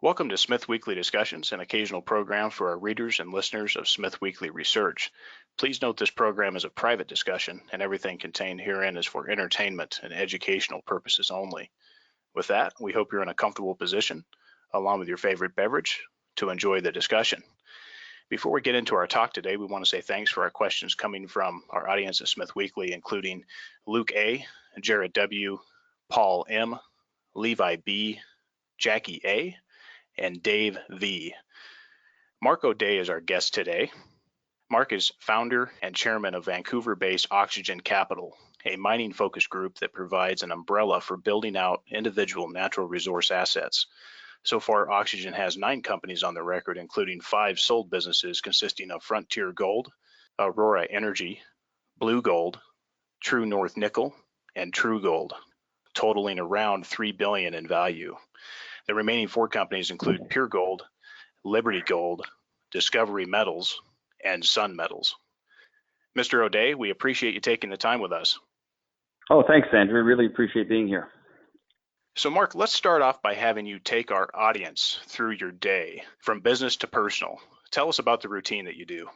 Welcome to Smith Weekly Discussions, an occasional program for our readers and listeners of Smith Weekly Research. Please note this program is a private discussion, and everything contained herein is for entertainment and educational purposes only. With that, we hope you're in a comfortable position, along with your favorite beverage, to enjoy the discussion. Before we get into our talk today, we want to say thanks for our questions coming from our audience at Smith Weekly, including Luke A., Jared W., Paul M., Levi B., Jackie A., and Dave V. Mark O'Day is our guest today. Mark is founder and chairman of Vancouver-based Oxygen Capital, a mining-focused group that provides an umbrella for building out individual natural resource assets. So far, Oxygen has 9 companies on the record, including 5 sold businesses consisting of Frontier Gold, Aurora Energy, Blue Gold, True North Nickel, and True Gold, totaling around $3 billion in value. The remaining 4 companies include Pure Gold, Liberty Gold, Discovery Metals, and Sun Metals. Mr. O'Day, we appreciate you taking the time with us. Oh, thanks, Andrew. Really appreciate being here. So, Mark, let's start off by having you take our audience through your day, from business to personal. Tell us about the routine that you do.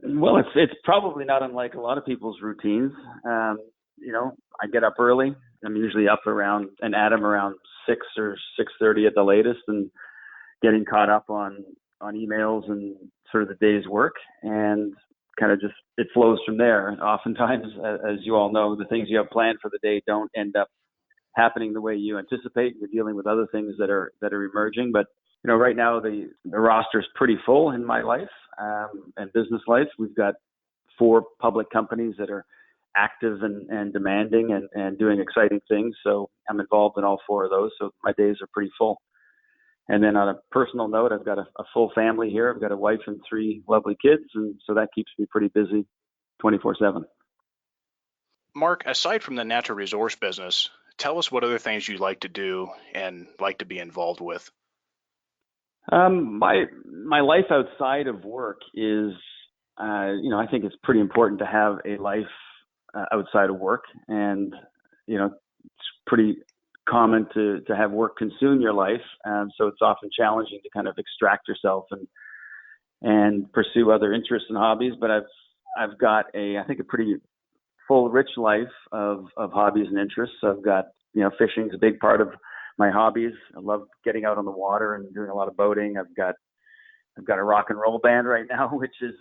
Well, it's probably not unlike a lot of people's routines. I get up early. I'm usually up around 6 or 6:30 at the latest, and getting caught up on emails and sort of the day's work, and kind of just it flows from there. Oftentimes, as you all know, the things you have planned for the day don't end up happening the way you anticipate. You're dealing with other things that are emerging, but right now the roster is pretty full in my life and business life. We've got 4 public companies that are active and demanding and doing exciting things. So I'm involved in all 4 of those. So my days are pretty full. And then on a personal note, I've got a full family here. I've got a wife and 3 lovely kids. And so that keeps me pretty busy 24/7. Mark, aside from the natural resource business, tell us what other things you like to do and like to be involved with. My life outside of work is, I think it's pretty important to have a life outside of work, and it's pretty common to have work consume your life, so it's often challenging to kind of extract yourself and pursue other interests and hobbies. But I've got I think a pretty full, rich life of hobbies and interests. So I've got fishing is a big part of my hobbies. I love getting out on the water and doing a lot of boating. I've got a rock and roll band right now, which is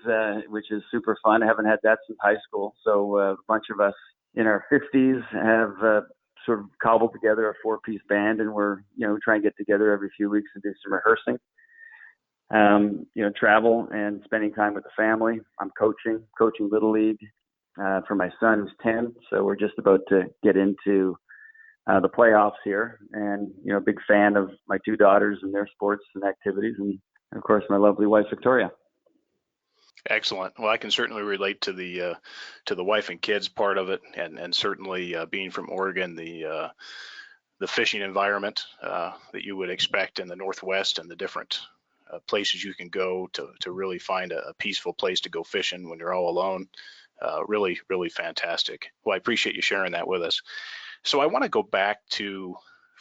super fun. I haven't had that since high school. So a bunch of us in our 50s have sort of cobbled together a 4-piece band, and we're try and get together every few weeks and do some rehearsing. Travel and spending time with the family. I'm coaching Little League for my son who's 10. So we're just about to get into the playoffs here, and a big fan of my 2 daughters and their sports and activities, and of course my lovely wife Victoria. Excellent. Well, I can certainly relate to the wife and kids part of it, and certainly being from Oregon, the fishing environment that you would expect in the Northwest, and the different places you can go to really find a peaceful place to go fishing when you're all alone. Really, really fantastic. Well, I appreciate you sharing that with us. So I want to go back to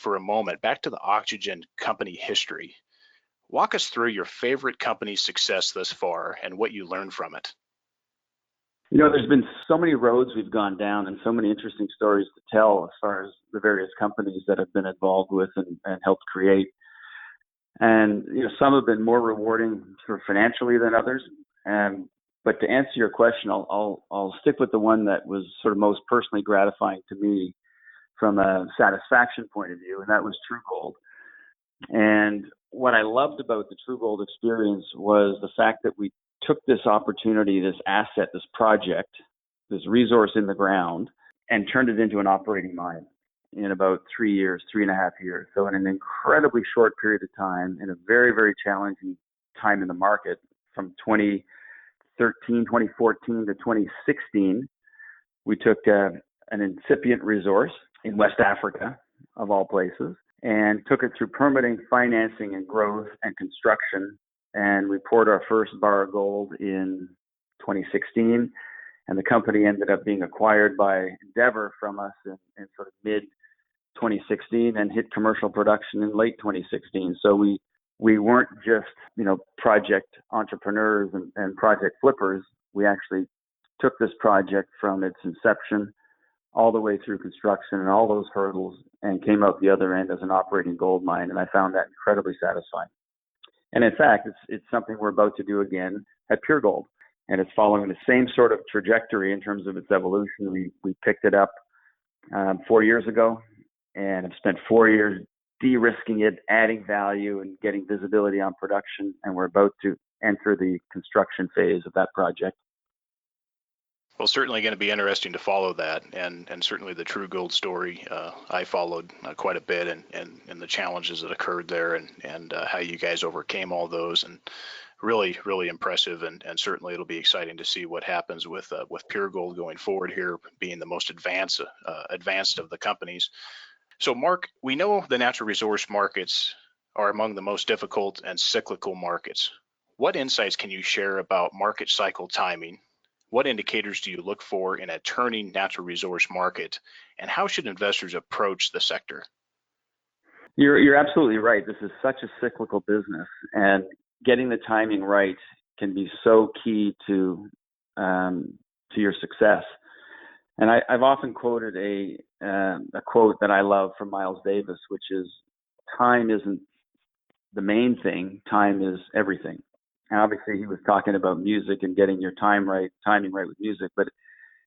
the Oxygen company history. Walk us through your favorite company's success thus far and what you learned from it. There's been so many roads we've gone down and so many interesting stories to tell as far as the various companies that I've been involved with and helped create. And, some have been more rewarding sort of financially than others. But to answer your question, I'll stick with the one that was sort of most personally gratifying to me from a satisfaction point of view, and that was True Gold. And what I loved about the True Gold experience was the fact that we took this opportunity, this asset, this project, this resource in the ground, and turned it into an operating mine in about 3.5 years. So in an incredibly short period of time, in a very, very challenging time in the market, from 2014 to 2016, we took an incipient resource in West Africa, of all places, and took it through permitting, financing, and growth and construction. And we poured our first bar of gold in 2016, and the company ended up being acquired by Endeavor from us in sort of mid 2016 and hit commercial production in late 2016. So we weren't just, project entrepreneurs and project flippers. We actually took this project from its inception all the way through construction and all those hurdles and came out the other end as an operating gold mine. And I found that incredibly satisfying. And in fact, it's something we're about to do again at Pure Gold. And it's following the same sort of trajectory in terms of its evolution. We picked it up 4 years ago and have spent 4 years de-risking it, adding value and getting visibility on production. And we're about to enter the construction phase of that project. Well, certainly going to be interesting to follow that, and certainly the True Gold story I followed quite a bit, and the challenges that occurred there, and how you guys overcame all those, and really impressive, and certainly it'll be exciting to see what happens with Pure Gold going forward here, being the most advanced of the companies. So, Mark, we know the natural resource markets are among the most difficult and cyclical markets. What insights can you share about market cycle timing? What indicators do you look for in a turning natural resource market, and how should investors approach the sector? You're absolutely right. This is such a cyclical business, and getting the timing right can be so key to your success. And I've often quoted a quote that I love from Miles Davis, which is, "Time isn't the main thing. Time is everything." And obviously, he was talking about music and getting your timing right with music, but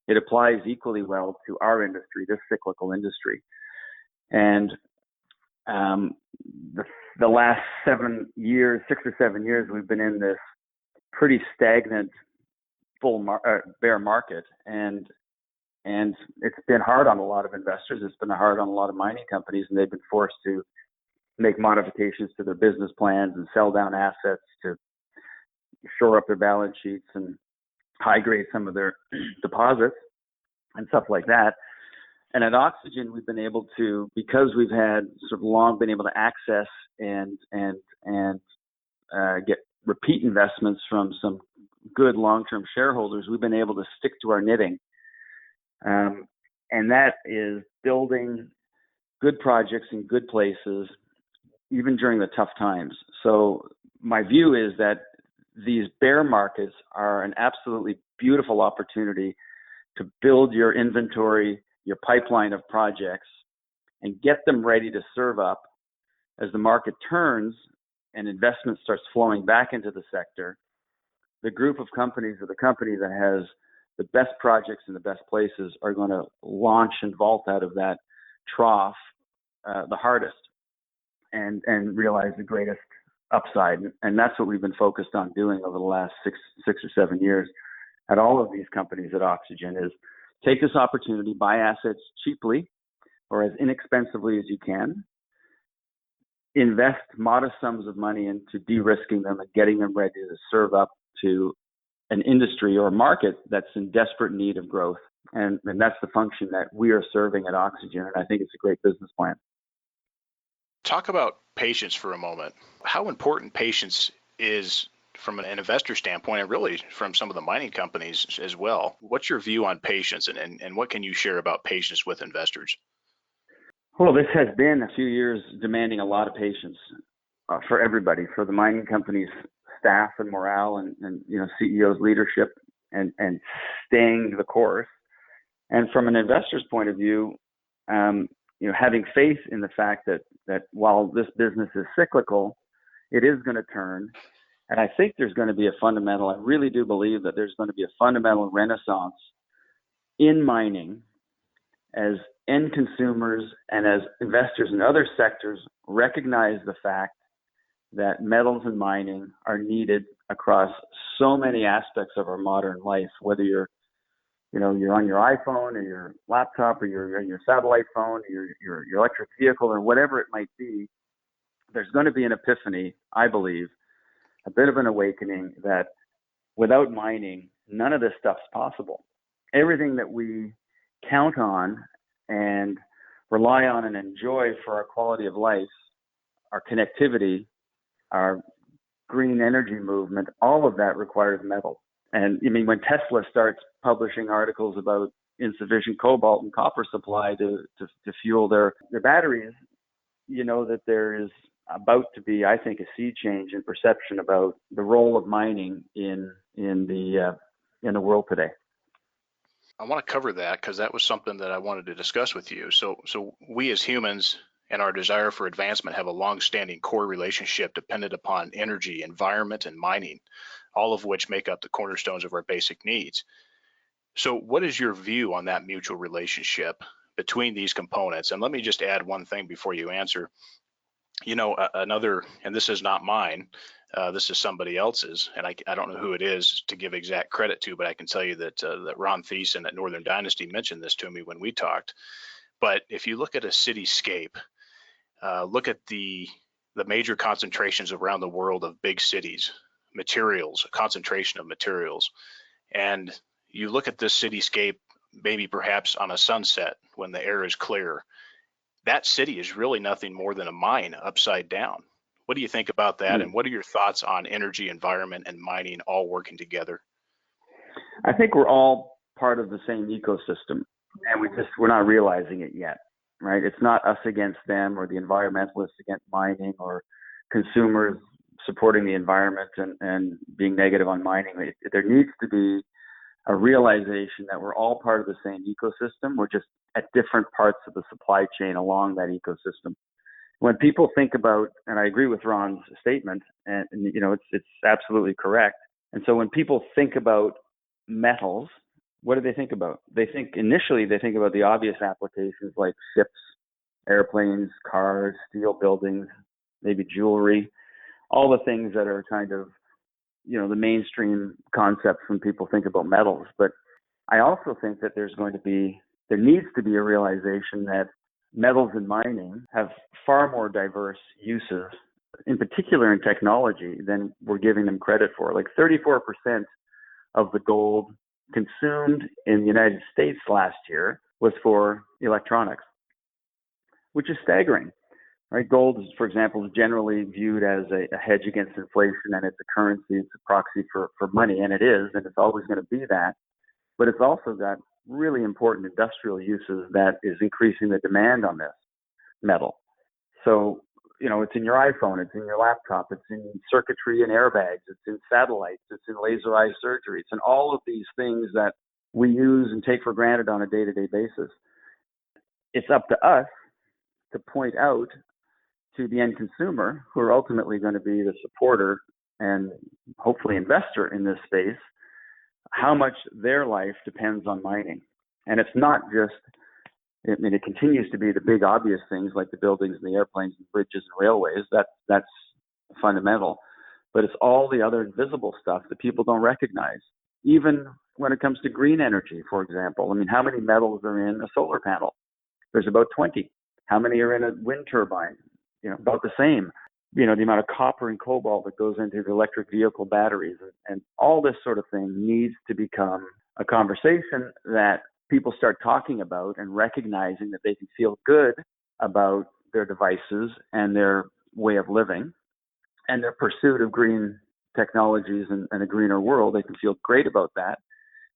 it applies equally well to our industry, this cyclical industry. And the last 6 or 7 years, we've been in this pretty stagnant bear market, and it's been hard on a lot of investors. It's been hard on a lot of mining companies, and they've been forced to make modifications to their business plans and sell down assets to shore up their balance sheets and high grade some of their deposits and stuff like that. And at Oxygen, we've been able to, because we've had sort of long been able to access and get repeat investments from some good long-term shareholders, we've been able to stick to our knitting. And that is building good projects in good places, even during the tough times. So my view is that these bear markets are an absolutely beautiful opportunity to build your inventory, your pipeline of projects, and get them ready to serve up as the market turns and investment starts flowing back into the sector. The group of companies, or the company that has the best projects in the best places, are going to launch and vault out of that trough the hardest and realize the greatest upside. And that's what we've been focused on doing over the last six or 7 years at all of these companies at Oxygen, is take this opportunity, buy assets cheaply or as inexpensively as you can, invest modest sums of money into de-risking them and getting them ready to serve up to an industry or a market that's in desperate need of growth. And that's the function that we are serving at Oxygen. And I think it's a great business plan. Talk about patience for a moment. How important patience is from an investor standpoint, and really from some of the mining companies as well. What's your view on patience, and what can you share about patience with investors? Well, this has been a few years demanding a lot of patience for everybody, for the mining companies, staff and morale, and CEO's leadership, and staying the course. And from an investor's point of view, having faith in the fact that while this business is cyclical, it is going to turn. And I think there's going to be I really do believe that there's going to be a fundamental renaissance in mining as end consumers and as investors in other sectors recognize the fact that metals and mining are needed across so many aspects of our modern life, whether you're on your iPhone or your laptop or you're on your satellite phone, or your electric vehicle, or whatever it might be. There's going to be an epiphany, I believe, a bit of an awakening that without mining, none of this stuff's possible. Everything that we count on and rely on and enjoy for our quality of life, our connectivity, our green energy movement, all of that requires metal. And I mean, when Tesla starts publishing articles about insufficient cobalt and copper supply to fuel their batteries, you know that there is about to be, I think, a sea change in perception about the role of mining in the world today. I want to cover that because that was something that I wanted to discuss with you. So we as humans and our desire for advancement have a long-standing core relationship dependent upon energy, environment, and mining, all of which make up the cornerstones of our basic needs. So what is your view on that mutual relationship between these components? And let me just add one thing before you answer. You know, another, and this is not mine, this is somebody else's, and I don't know who it is to give exact credit to, but I can tell you that that Ron Thiessen at Northern Dynasty mentioned this to me when we talked. But if you look at a cityscape, look at the major concentrations around the world of big cities, materials, a concentration of materials, and you look at this cityscape maybe perhaps on a sunset when the air is clear. That city is really nothing more than a mine upside down. What do you think about that? And what are your thoughts on energy, environment, and mining all working together? I think we're all part of the same ecosystem, and we're not realizing it yet, right? It's not us against them or the environmentalists against mining or consumers supporting the environment and being negative on mining. There needs to be a realization that we're all part of the same ecosystem. We're just at different parts of the supply chain along that ecosystem. When people think about, and I agree with Ron's statement, and you know, it's absolutely correct. And so when people think about metals, what do they think about? Initially they think about the obvious applications like ships, airplanes, cars, steel buildings, maybe jewelry, all the things that are kind of, you know, the mainstream concepts when people think about metals. But I also think that there needs to be a realization that metals and mining have far more diverse uses, in particular in technology, than we're giving them credit for. Like 34% of the gold consumed in the United States last year was for electronics, which is staggering. Right? Gold, for example, is generally viewed as a hedge against inflation, and it's a currency, it's a proxy for money, and it is, and it's always going to be that. But it's also got really important industrial uses that is increasing the demand on this metal. So, you know, it's in your iPhone, it's in your laptop, it's in circuitry and airbags, it's in satellites, it's in laser eye surgery, it's in all of these things that we use and take for granted on a day-to-day basis. It's up to us to point out to the end consumer, who are ultimately going to be the supporter and hopefully investor in this space, how much their life depends on mining. And it's not just, I mean, it continues to be the big obvious things like the buildings and the airplanes and bridges and railways. That's fundamental. But it's all the other invisible stuff that people don't recognize. Even when it comes to green energy, for example. I mean, how many metals are in a solar panel? There's about 20. How many are in a wind turbine? You know, about the same. You know, the amount of copper and cobalt that goes into the electric vehicle batteries, and all this sort of thing needs to become a conversation that people start talking about and recognizing that they can feel good about their devices and their way of living and their pursuit of green technologies and a greener world. They can feel great about that.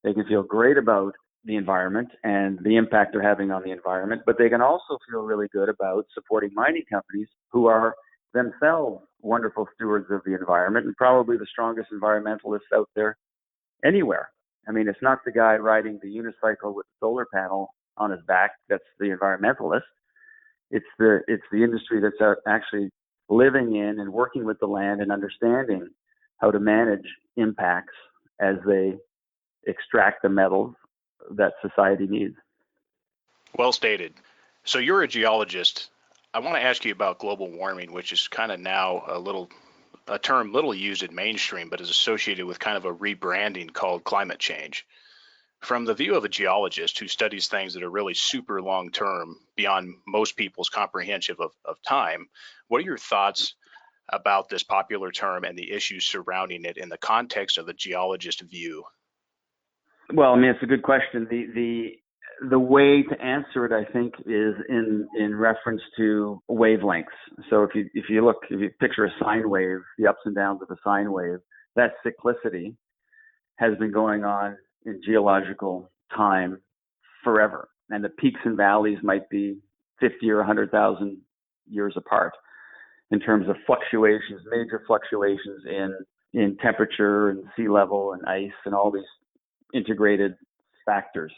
They can feel great about the environment and the impact they're having on the environment, but they can also feel really good about supporting mining companies who are themselves wonderful stewards of the environment and probably the strongest environmentalists out there anywhere. I mean, it's not the guy riding the unicycle with the solar panel on his back that's the environmentalist. It's the industry that's actually living in and working with the land and understanding how to manage impacts as they extract the metals that society needs. Well stated. So you're a geologist. I want to ask you about global warming, which is kind of now a term little used in mainstream, but is associated with kind of a rebranding called climate change. From the view of a geologist who studies things that are really super long term beyond most people's comprehension of time, what are your thoughts about this popular term and the issues surrounding it in the context of the geologist view? Well, I mean, it's a good question. The way to answer it, I think, is in reference to wavelengths. So if you picture a sine wave, the ups and downs of a sine wave, that cyclicity has been going on in geological time forever. And the peaks and valleys might be 50 or 100,000 years apart in terms of fluctuations, major fluctuations in temperature and sea level and ice and all these integrated factors.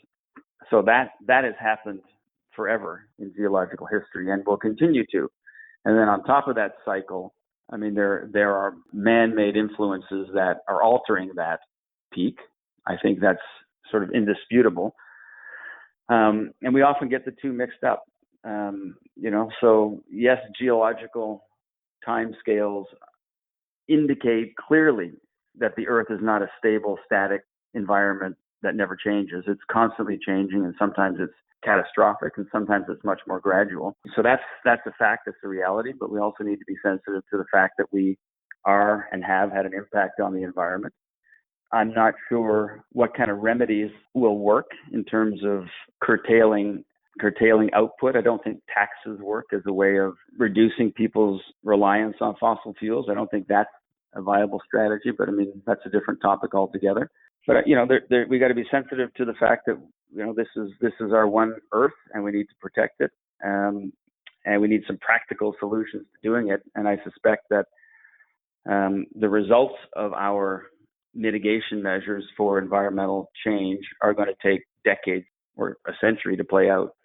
So that has happened forever in geological history and will continue to. And then on top of that cycle, I mean, there are man-made influences that are altering that peak. I think that's sort of indisputable. And we often get the two mixed up. So yes, geological timescales indicate clearly that the Earth is not a stable, static environment that never changes. It's constantly changing, and sometimes it's catastrophic, and sometimes it's much more gradual. So that's a fact, that's the reality, but we also need to be sensitive to the fact that we are and have had an impact on the environment. I'm not sure what kind of remedies will work in terms of curtailing output. I don't think taxes work as a way of reducing people's reliance on fossil fuels. I don't think that's a viable strategy, but I mean, that's a different topic altogether. But we got to be sensitive to the fact that this is our one Earth, and we need to protect it, and we need some practical solutions to doing it. And I suspect that the results of our mitigation measures for environmental change are going to take decades or a century to play out.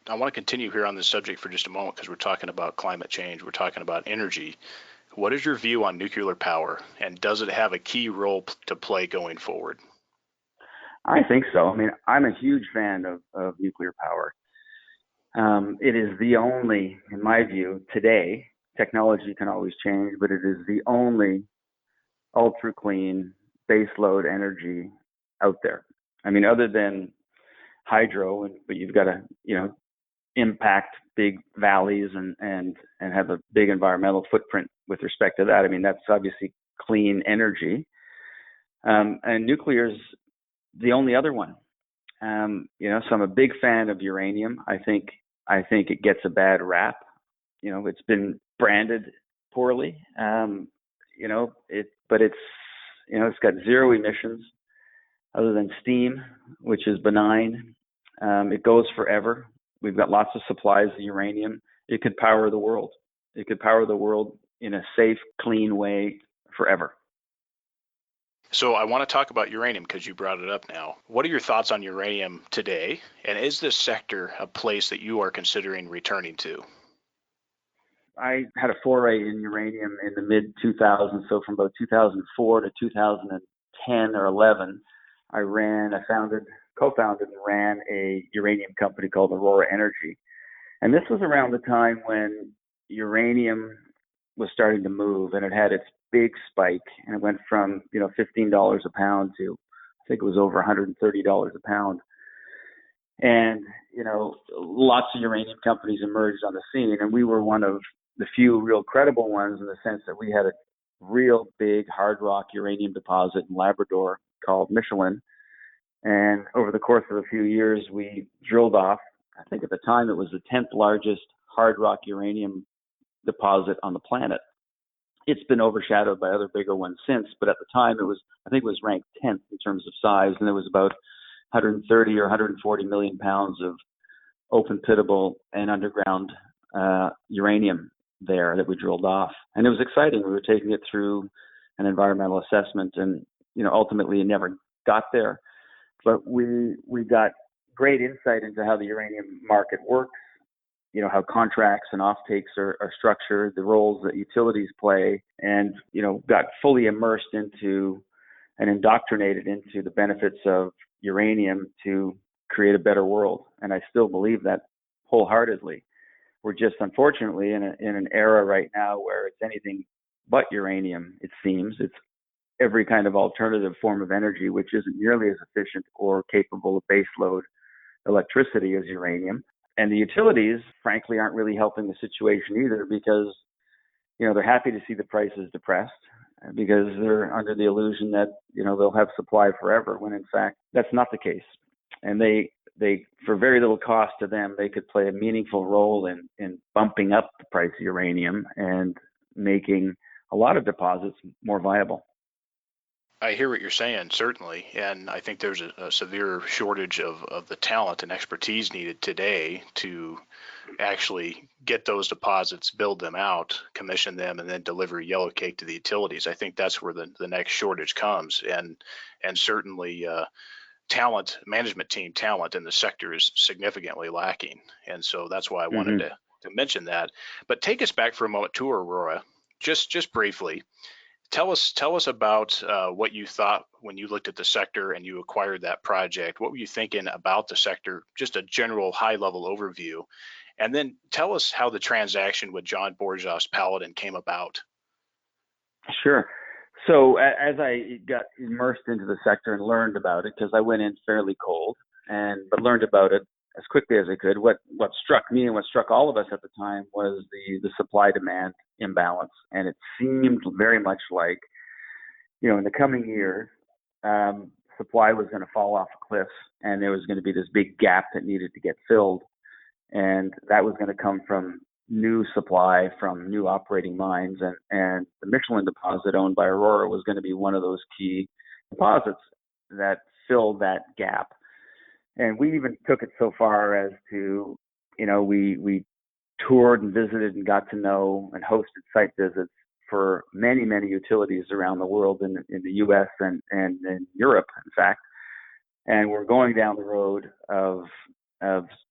I want to continue here on this subject for just a moment because we're talking about climate change, we're talking about energy. What is your view on nuclear power, and does it have a key role to play going forward? I think so. I mean, I'm a huge fan of nuclear power. It is the only, in my view, today, technology can always change, but it is the only ultra clean baseload energy out there. I mean, other than hydro, but you've got to, impact big valleys and have a big environmental footprint with respect to that. I mean, that's obviously clean energy. And nuclear is the only other one. So I'm a big fan of uranium. I think it gets a bad rap. It's been branded poorly. But it's got zero emissions other than steam, which is benign. It goes forever. We've got lots of supplies of uranium. It could power the world. It could power the world in a safe, clean way forever. So I want to talk about uranium because you brought it up now. What are your thoughts on uranium today? And is this sector a place that you are considering returning to? I had a foray in uranium in the mid 2000s. So from about 2004 to 2010 or 11, I co-founded and ran a uranium company called Aurora Energy. And this was around the time when uranium was starting to move, and it had its big spike, and it went from, $15 a pound to, I think it was over $130 a pound. And, lots of uranium companies emerged on the scene, and we were one of the few real credible ones in the sense that we had a real big hard rock uranium deposit in Labrador called Michelin. And over the course of a few years, we drilled off, I think at the time it was the 10th largest hard rock uranium deposit on the planet. It's been overshadowed by other bigger ones since, but at the time I think it was ranked 10th in terms of size, and there was about 130 or 140 million pounds of open pitable and underground uranium there that we drilled off. And it was exciting. We were taking it through an environmental assessment, and ultimately it never got there. But we got great insight into how the uranium market works, how contracts and offtakes are structured, the roles that utilities play, and, got fully immersed into and indoctrinated into the benefits of uranium to create a better world. And I still believe that wholeheartedly. We're just unfortunately in an era right now where it's anything but uranium, it seems. It's every kind of alternative form of energy, which isn't nearly as efficient or capable of baseload electricity as uranium. And the utilities, frankly, aren't really helping the situation either because, they're happy to see the prices depressed because they're under the illusion that, they'll have supply forever, when in fact, that's not the case. And they for very little cost to them, they could play a meaningful role in bumping up the price of uranium and making a lot of deposits more viable. I hear what you're saying, certainly, and I think there's a severe shortage of the talent and expertise needed today to actually get those deposits, build them out, commission them, and then deliver yellow cake to the utilities. I think that's where the next shortage comes, and certainly talent, management team talent in the sector is significantly lacking, and so that's why I wanted Hmm. to mention that. But take us back for a moment to Aurora, just briefly. Tell us about what you thought when you looked at the sector and you acquired that project. What were you thinking about the sector? Just a general high level overview, and then tell us how the transaction with John Borjas Paladin came about. Sure. So as I got immersed into the sector and learned about it, because I went in fairly cold, but learned about it as quickly as I could. What struck me and what struck all of us at the time was the supply demand imbalance, and it seemed very much like, in the coming years, supply was going to fall off a cliff, and there was going to be this big gap that needed to get filled, and that was going to come from new supply from new operating mines, and the Michelin deposit owned by Aurora was going to be one of those key deposits that filled that gap. And we even took it so far as to, we toured and visited and got to know and hosted site visits for many utilities around the world, in the U.S. and in Europe, in fact. And we're going down the road of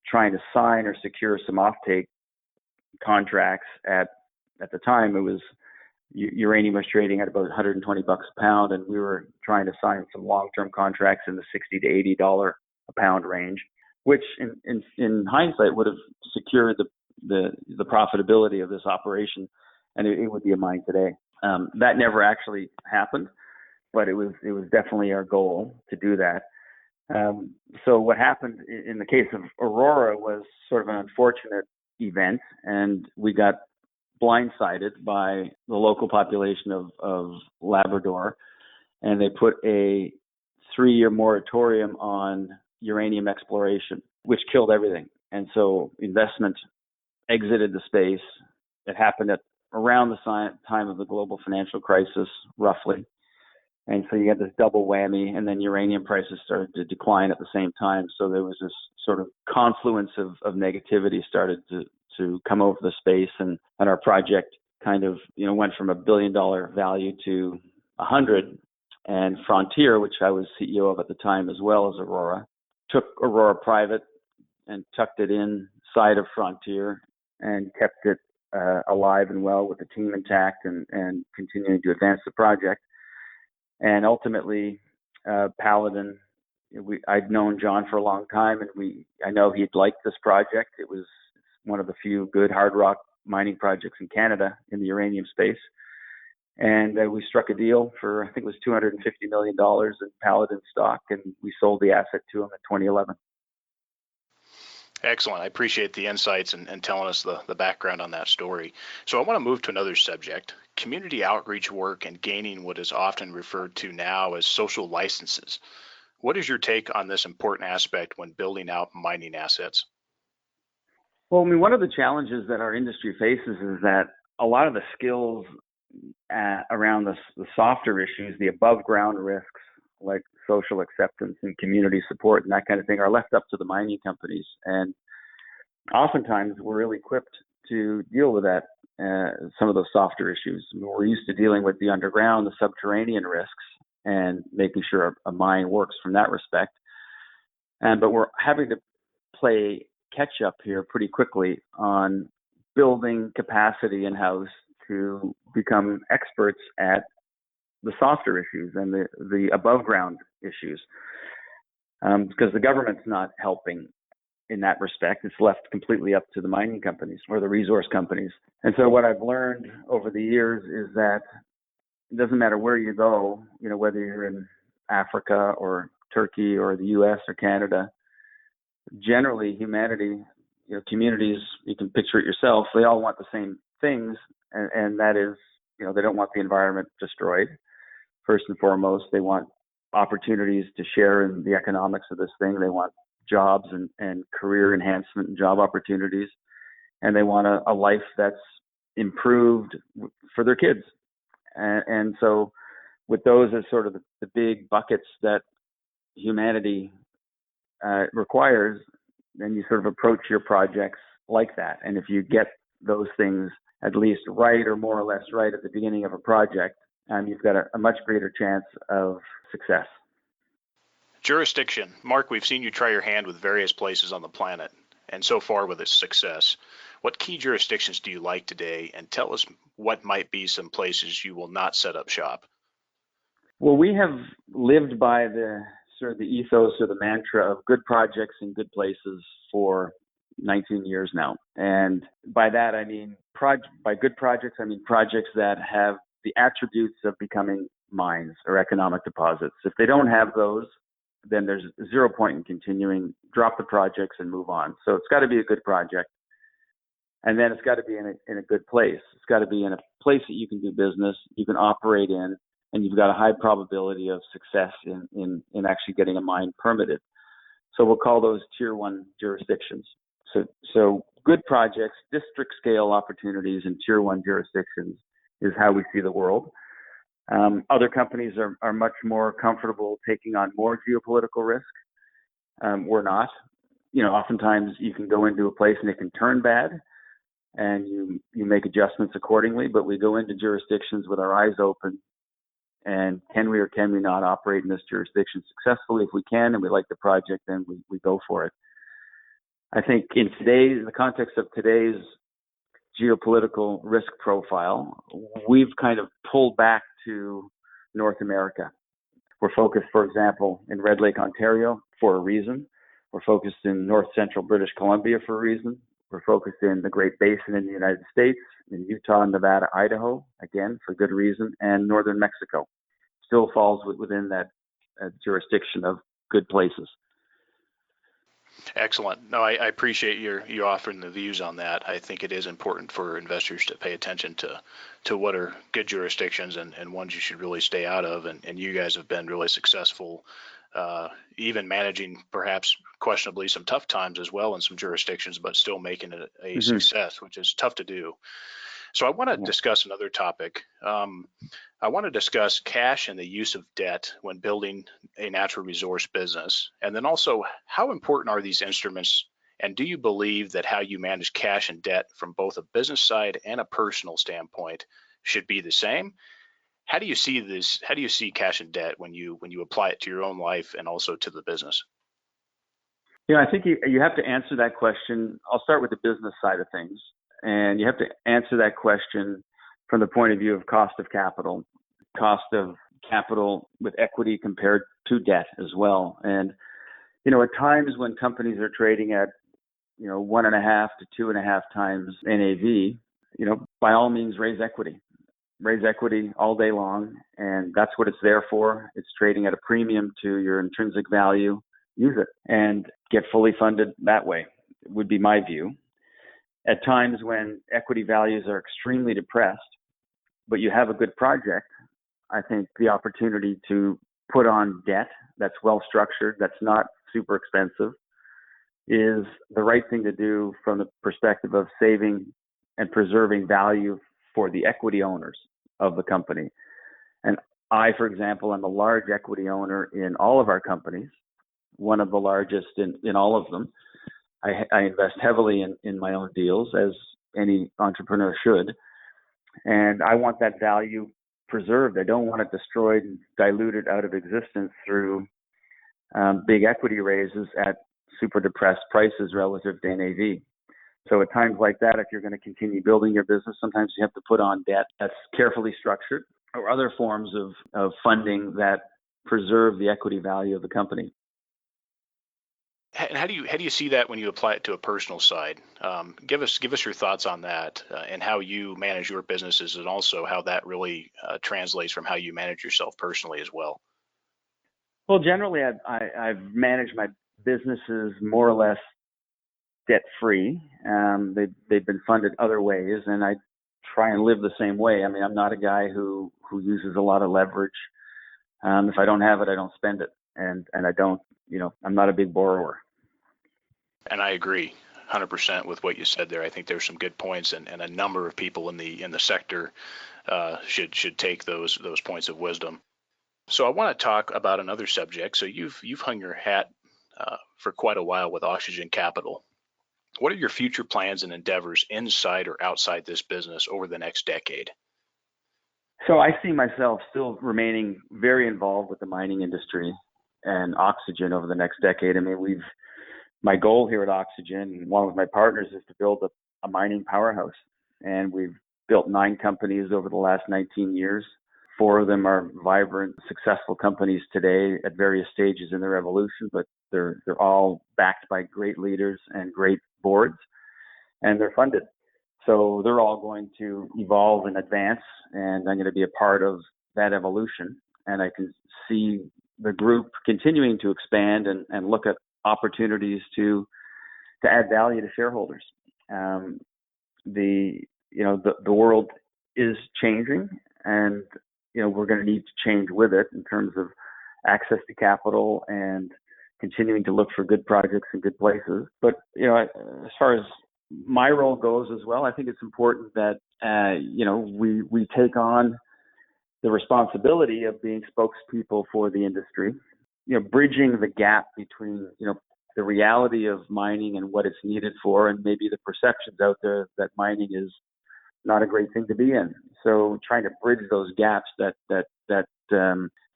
trying to sign or secure some offtake contracts. At the time, it was uranium was trading at about 120 bucks a pound, and we were trying to sign some long-term contracts in the 60 to 80 dollar a pound range, which in hindsight would have secured the profitability of this operation, and it would be a mine today. That never actually happened, but it was definitely our goal to do that. So what happened in the case of Aurora was sort of an unfortunate event, and we got blindsided by the local population of Labrador, and they put a 3-year moratorium on uranium exploration, which killed everything. And so investment exited the space. It happened at around the time of the global financial crisis, roughly. And so you had this double whammy, and then uranium prices started to decline at the same time. So there was this sort of confluence of negativity started to come over the space, and our project kind of went from $1 billion value to 100. And Frontier, which I was CEO of at the time, as well as Aurora, took Aurora private and tucked it inside of Frontier and kept it alive and well with the team intact, and continuing to advance the project. And ultimately, Paladin, I'd known John for a long time, and I know he'd liked this project. It was one of the few good hard rock mining projects in Canada in the uranium space. And we struck a deal for, I think it was $250 million in Paladin stock, and we sold the asset to him in 2011. Excellent. I appreciate the insights and telling us the background on that story. So I want to move to another subject, community outreach work and gaining what is often referred to now as social licenses. What is your take on this important aspect when building out mining assets? Well, I mean, one of the challenges that our industry faces is that a lot of the skills around the softer issues, the above ground risks like social acceptance and community support and that kind of thing, are left up to the mining companies. And oftentimes we're ill equipped to deal with that, some of those softer issues. I mean, we're used to dealing with the underground, the subterranean risks, and making sure a mine works from that respect. But we're having to play catch up here pretty quickly on building capacity in house to become experts at the softer issues and the above ground issues, because the government's not helping in that respect. It's left completely up to the mining companies or the resource companies. And so what I've learned over the years is that it doesn't matter where you go, whether you're in Africa or Turkey or the US or Canada, generally humanity, communities, you can picture it yourself, they all want the same things. And that is, they don't want the environment destroyed. First and foremost, they want opportunities to share in the economics of this thing. They want jobs and career enhancement and job opportunities. And they want a life that's improved for their kids. And so with those as sort of the big buckets that humanity requires, then you sort of approach your projects like that. And if you get those things at least right or more or less right at the beginning of a project, you've got a much greater chance of success. Jurisdiction. Mark, we've seen you try your hand with various places on the planet, and so far with its success. What key jurisdictions do you like today, and tell us what might be some places you will not set up shop? Well, we have lived by the sort of the ethos or the mantra of good projects in good places for 19 years now. And by that, I mean, by good projects, I mean projects that have the attributes of becoming mines or economic deposits. If they don't have those, then there's zero point in continuing, drop the projects and move on. So it's got to be a good project. And then it's got to be in a good place. It's got to be in a place that you can do business, you can operate in, and you've got a high probability of success in actually getting a mine permitted. So we'll call those tier one jurisdictions. So good projects, district scale opportunities in tier one jurisdictions is how we see the world. Other companies are much more comfortable taking on more geopolitical risk. We're not. Oftentimes you can go into a place and it can turn bad, and you make adjustments accordingly. But we go into jurisdictions with our eyes open, and can we or can we not operate in this jurisdiction successfully? If we can and we like the project, then we go for it. I think in the context of today's geopolitical risk profile, we've kind of pulled back to North America. We're focused, for example, in Red Lake, Ontario for a reason. We're focused in north central British Columbia for a reason. We're focused in the Great Basin in the United States, in Utah, Nevada, Idaho, again, for good reason, and northern Mexico. Still falls within that jurisdiction of good places. Excellent. No, I appreciate you offering the views on that. I think it is important for investors to pay attention to what are good jurisdictions and ones you should really stay out of. And you guys have been really successful, even managing perhaps questionably some tough times as well in some jurisdictions, but still making it a success, which is tough to do. So I want to discuss another topic. I want to discuss cash and the use of debt when building a natural resource business. And then also, how important are these instruments? And do you believe that how you manage cash and debt from both a business side and a personal standpoint should be the same? How do you see this? How do you see cash and debt when you apply it to your own life and also to the business? I think you have to answer that question. I'll start with the business side of things. And you have to answer that question from the point of view of cost of capital with equity compared to debt as well. And, at times when companies are trading at, 1.5 to 2.5 times NAV, by all means, raise equity all day long. And that's what it's there for. It's trading at a premium to your intrinsic value. Use it and get fully funded that way, would be my view. At times when equity values are extremely depressed, but you have a good project, I think the opportunity to put on debt that's well structured, that's not super expensive, is the right thing to do from the perspective of saving and preserving value for the equity owners of the company. And I, for example, am a large equity owner in all of our companies, one of the largest in all of them. I invest heavily in my own deals, as any entrepreneur should. And I want that value preserved. I don't want it destroyed and diluted out of existence through big equity raises at super depressed prices relative to NAV. So at times like that, if you're going to continue building your business, sometimes you have to put on debt that's carefully structured or other forms of funding that preserve the equity value of the company. And how do you see that when you apply it to a personal side? Give us your thoughts on that and how you manage your businesses, and also how that really translates from how you manage yourself personally as well. Well, generally, I've managed my businesses more or less debt free. They've been funded other ways, and I try and live the same way. I mean, I'm not a guy who uses a lot of leverage. If I don't have it, I don't spend it, and I don't. I'm not a big borrower. And I agree 100% with what you said there. I think there's some good points, and a number of people in the sector should take those points of wisdom. So I want to talk about another subject. So you've hung your hat for quite a while with Oxygen Capital. What are your future plans and endeavors inside or outside this business over the next decade? So I see myself still remaining very involved with the mining industry and oxygen over the next decade. I mean, my goal here at Oxygen, one of my partners, is to build a mining powerhouse. And we've built 9 companies over the last 19 years. 4 of them are vibrant, successful companies today at various stages in their evolution, but they're all backed by great leaders and great boards, and they're funded. So they're all going to evolve and advance, and I'm going to be a part of that evolution. And I can see the group continuing to expand and look at opportunities to add value to shareholders. The world is changing, and we're going to need to change with it in terms of access to capital and continuing to look for good projects in good places. But as far as my role goes as well, I think it's important that we take on the responsibility of being spokespeople for the industry, bridging the gap between the reality of mining and what it's needed for, and maybe the perceptions out there that mining is not a great thing to be in. So trying to bridge those gaps, that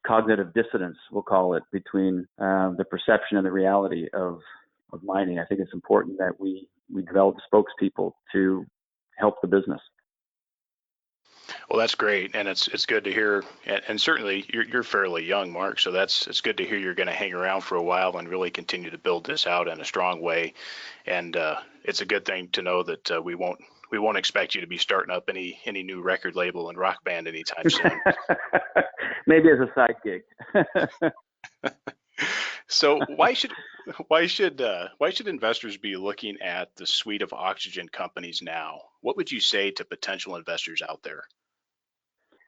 cognitive dissonance, we'll call it, between the perception and the reality of mining. I think it's important that we develop spokespeople to help the business. Well, that's great, and it's good to hear. And certainly, you're fairly young, Mark. So it's good to hear you're going to hang around for a while and really continue to build this out in a strong way. And it's a good thing to know that we won't expect you to be starting up any new record label and rock band anytime soon. Maybe as a side gig. So why should investors be looking at the suite of oxygen companies now? What would you say to potential investors out there?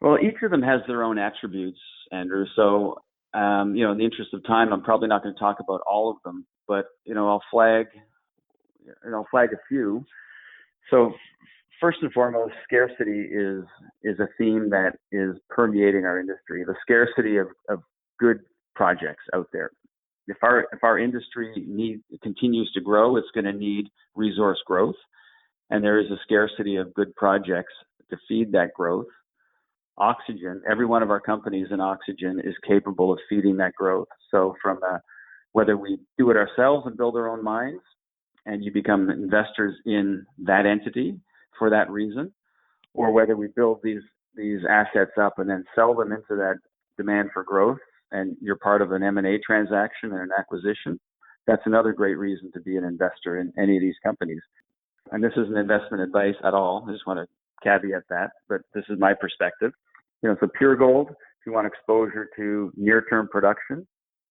Well, each of them has their own attributes, Andrew. So, in the interest of time, I'm probably not going to talk about all of them, but I'll flag a few. So, first and foremost, scarcity is a theme that is permeating our industry. The scarcity of good projects out there. If our industry continues to grow, it's going to need resource growth, and there is a scarcity of good projects to feed that growth. Oxygen, every one of our companies in oxygen is capable of feeding that growth. So whether we do it ourselves and build our own mines, and you become investors in that entity for that reason, or whether we build these assets up and then sell them into that demand for growth, and you're part of an M&A transaction and an acquisition, that's another great reason to be an investor in any of these companies. And this isn't investment advice at all. I just want to caveat that, but this is my perspective. So pure gold, if you want exposure to near-term production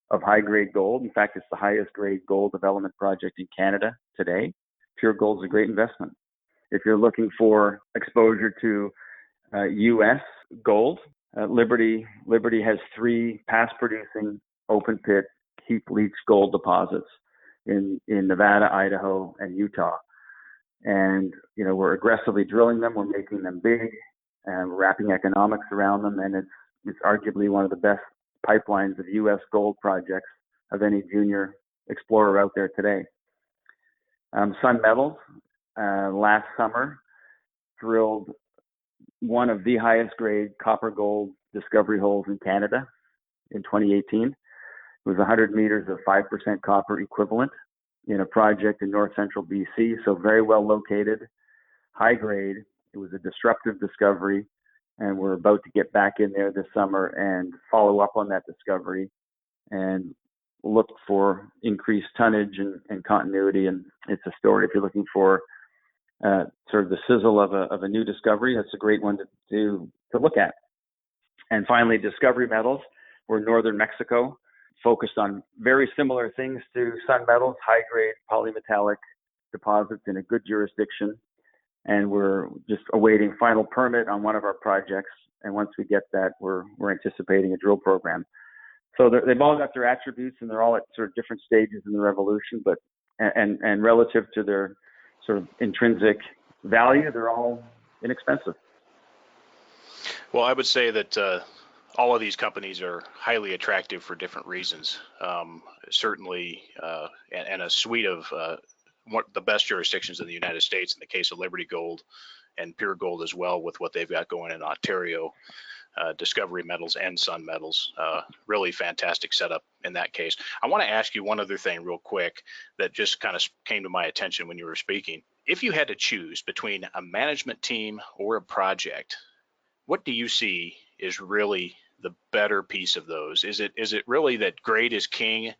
of high-grade gold, in fact, it's the highest grade gold development project in Canada today. Pure gold is a great investment. If you're looking for exposure to U.S. gold, Liberty has 3 past-producing open-pit heap leach gold deposits in Nevada, Idaho, and Utah. And we're aggressively drilling them. We're making them big, and we're wrapping economics around them. And it's arguably one of the best pipelines of U.S. gold projects of any junior explorer out there today. Sun Metals last summer drilled one of the highest grade copper gold discovery holes in Canada in 2018. It was 100 meters of 5% copper equivalent in a project in north central BC, so very well located, high grade. It was a disruptive discovery, and we're about to get back in there this summer and follow up on that discovery and look for increased tonnage and continuity. And it's a story, if you're looking for sort of the sizzle of a new discovery, that's a great one to look at. And finally, Discovery Metals, we're in northern Mexico, focused on very similar things to Sun Metals, high-grade polymetallic deposits in a good jurisdiction. And we're just awaiting final permit on one of our projects. And once we get that, we're anticipating a drill program. So they've all got their attributes, and they're all at sort of different stages in their evolution, but and relative to their sort of intrinsic value, they're all inexpensive. Well, I would say that all of these companies are highly attractive for different reasons. Certainly, and a suite of the best jurisdictions in the United States in the case of Liberty Gold and Pure Gold as well, with what they've got going in Ontario, Discovery Metals and Sun Metals. Really fantastic setup in that case. I want to ask you one other thing real quick that just kind of came to my attention when you were speaking. If you had to choose between a management team or a project, what do you see is really the better piece of those? Is it really that grade is king,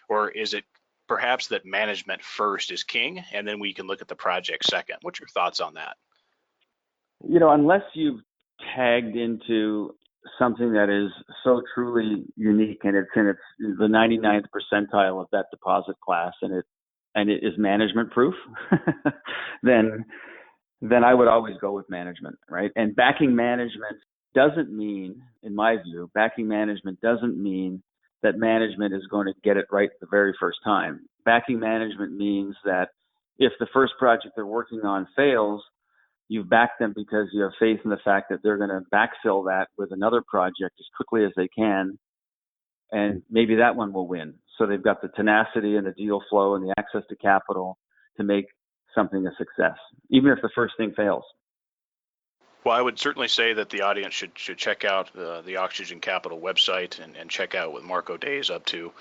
or is it perhaps that management first is king and then we can look at the project second? What's your thoughts on that? Unless you've tagged into something that is so truly unique and it's in the 99th percentile of that deposit class and it is management proof, then I would always go with management, right? And backing management doesn't mean, in my view, backing management doesn't mean that management is going to get it right the very first time. Backing management means that if the first project they're working on fails, you've backed them because you have faith in the fact that they're going to backfill that with another project as quickly as they can, and maybe that one will win. So they've got the tenacity and the deal flow and the access to capital to make something a success, even if the first thing fails. Well, I would certainly say that the audience should check out the Oxygen Capital website and check out what Mark O'Day is up to.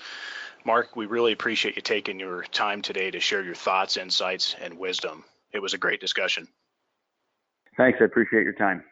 Mark, we really appreciate you taking your time today to share your thoughts, insights, and wisdom. It was a great discussion. Thanks. I appreciate your time.